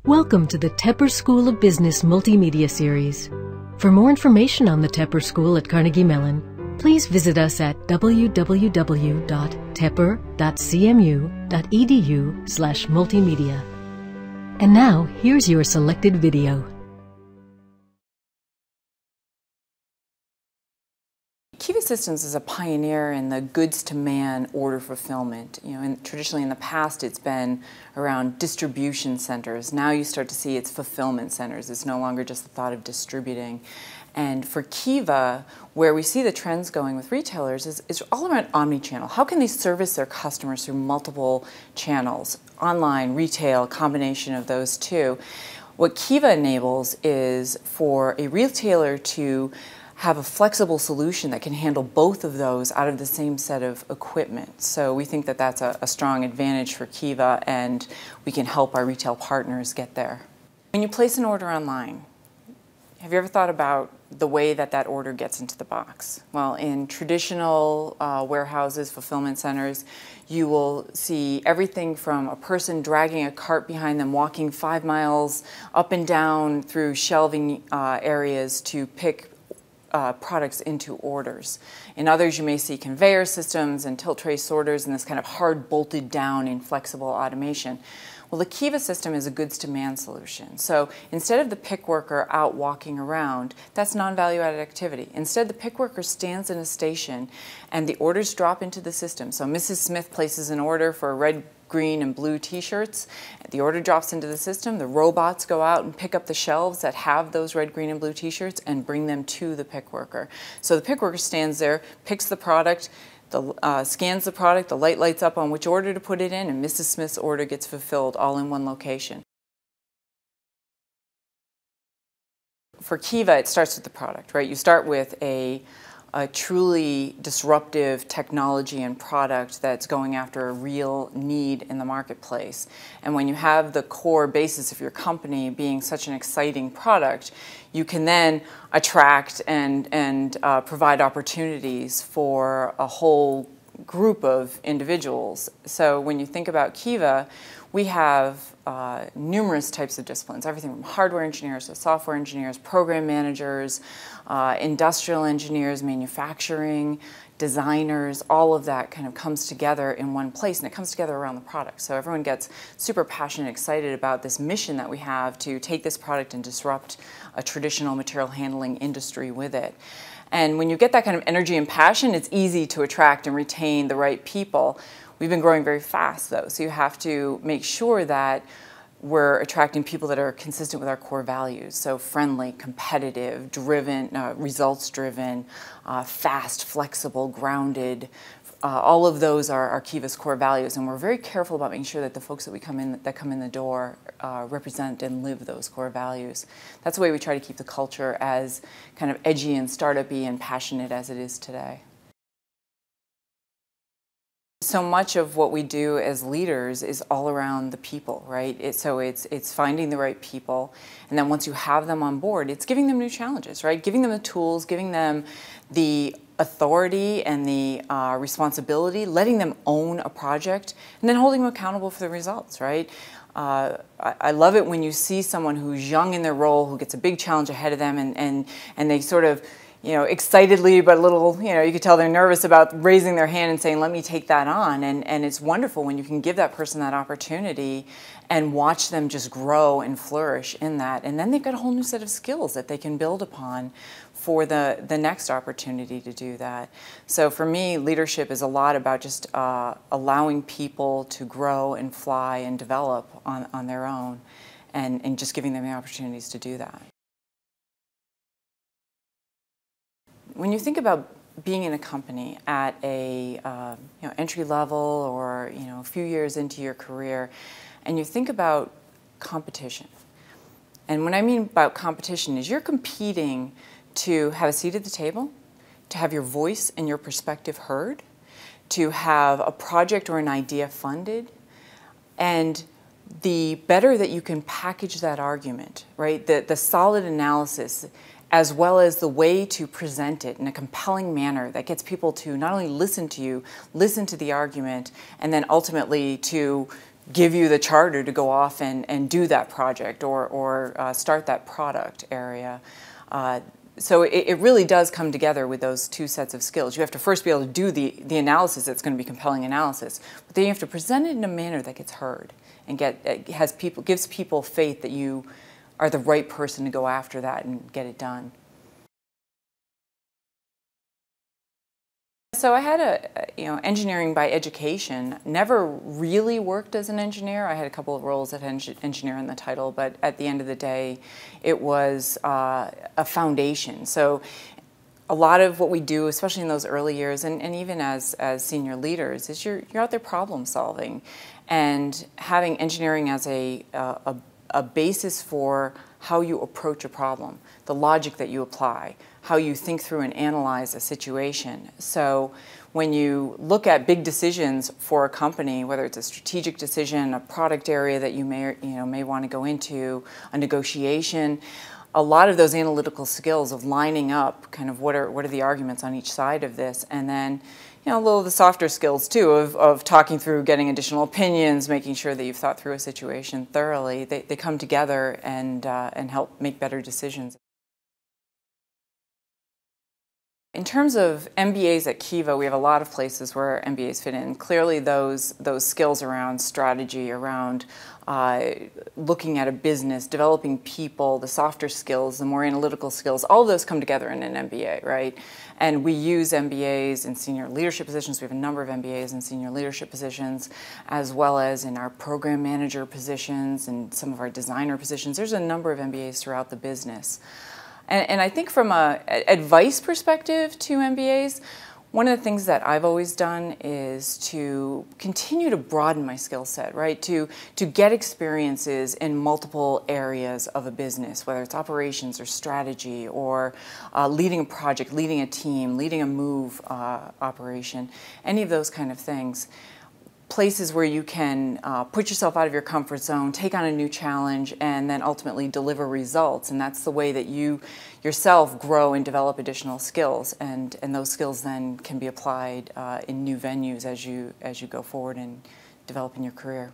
Welcome to the Tepper School of Business Multimedia Series. For more information on the Tepper School at Carnegie Mellon, please visit us at www.tepper.cmu.edu/multimedia. And now, here's your selected video. Kiva Systems is a pioneer in the goods-to-man order fulfillment. Traditionally in the past it's been around distribution centers. Now you start to see it's fulfillment centers. It's no longer just the thought of distributing. And for Kiva, where we see the trends going with retailers is all around omni-channel. How can they service their customers through multiple channels? Online, retail, a combination of those two. What Kiva enables is for a retailer to have a flexible solution that can handle both of those out of the same set of equipment. So we think that that's a strong advantage for Kiva, and we can help our retail partners get there. When you place an order online, have you ever thought about the way that that order gets into the box? Well, in traditional warehouses, fulfillment centers, you will see everything from a person dragging a cart behind them, walking 5 miles up and down through shelving areas to pick products into orders. In others, you may see conveyor systems and tilt tray sorters and this kind of hard bolted down inflexible automation. Well, the Kiva system is a goods-to-man solution. So instead of the pick worker out walking around, that's non-value-added activity. Instead, the pick worker stands in a station and the orders drop into the system. So Mrs. Smith places an order for red, green, and blue t-shirts. The order drops into the system. The robots go out and pick up the shelves that have those red, green, and blue t-shirts and bring them to the pick worker. So the pick worker stands there, picks the product, scans the product, the light lights up on which order to put it in, and Mrs. Smith's order gets fulfilled all in one location. For Kiva, it starts with the product, right? You start with a truly disruptive technology and product that's going after a real need in the marketplace. And when you have the core basis of your company being such an exciting product, you can then attract and provide opportunities for a whole group of individuals. So when you think about Kiva, we have numerous types of disciplines, everything from hardware engineers to software engineers, program managers, industrial engineers, manufacturing, designers, all of that kind of comes together in one place, and it comes together around the product. So everyone gets super passionate, excited about this mission that we have to take this product and disrupt a traditional material handling industry with it. And when you get that kind of energy and passion, it's easy to attract and retain the right people. We've been growing very fast, though, so you have to make sure that we're attracting people that are consistent with our core values. So friendly, competitive, driven, results-driven, fast, flexible, grounded. All of those are Kiva's core values, and we're very careful about making sure that the folks that come in the door represent and live those core values. That's the way we try to keep the culture as kind of edgy and startup-y and passionate as it is today. So much of what we do as leaders is all around the people, right? It's finding the right people, and then once you have them on board, it's giving them new challenges, right? Giving them the tools, giving them the authority and the responsibility, letting them own a project, and then holding them accountable for the results, right? I love it when you see someone who's young in their role, who gets a big challenge ahead of them, and they sort of, excitedly, but a little, you could tell they're nervous about raising their hand and saying, let me take that on. And it's wonderful when you can give that person that opportunity and watch them just grow and flourish in that. And then they've got a whole new set of skills that they can build upon for the next opportunity to do that. So for me, leadership is a lot about just allowing people to grow and fly and develop on their own, and just giving them the opportunities to do that. When you think about being in a company at a entry level or a few years into your career, and you think about competition, and what I mean about competition is you're competing to have a seat at the table, to have your voice and your perspective heard, to have a project or an idea funded, and the better that you can package that argument, right? The solid analysis, as well as the way to present it in a compelling manner that gets people to not only listen to you, listen to the argument, and then ultimately to give you the charter to go off and do that project or start that product area. So it really does come together with those two sets of skills. You have to first be able to do the analysis that's going to be compelling analysis, but then you have to present it in a manner that gets heard and gives people faith that you are the right person to go after that and get it done. So I had engineering by education. Never really worked as an engineer. I had a couple of roles that had engineer in the title, but at the end of the day, it was a foundation. So a lot of what we do, especially in those early years, and even as senior leaders, is you're out there problem solving, and having engineering as a basis for how you approach a problem, the logic that you apply, how you think through and analyze a situation. So when you look at big decisions for a company, whether it's a strategic decision, a product area that you may want to go into, a negotiation, a lot of those analytical skills of lining up kind of what are the arguments on each side of this, and then a little of the softer skills too of talking through, getting additional opinions, making sure that you've thought through a situation thoroughly. They come together and help make better decisions. In terms of MBAs at Kiva, we have a lot of places where MBAs fit in. Clearly those skills around strategy, around looking at a business, developing people, the softer skills, the more analytical skills, all of those come together in an MBA, right? And we use MBAs in senior leadership positions. We have a number of MBAs in senior leadership positions, as well as in our program manager positions and some of our designer positions. There's a number of MBAs throughout the business. And I think from an advice perspective to MBAs, one of the things that I've always done is to continue to broaden my skill set, right? To get experiences in multiple areas of a business, whether it's operations or strategy or leading a project, leading a team, leading a move operation, any of those kind of things. Places where you can put yourself out of your comfort zone, take on a new challenge, and then ultimately deliver results. And that's the way that you yourself grow and develop additional skills. And those skills then can be applied in new venues as you go forward and develop in your career.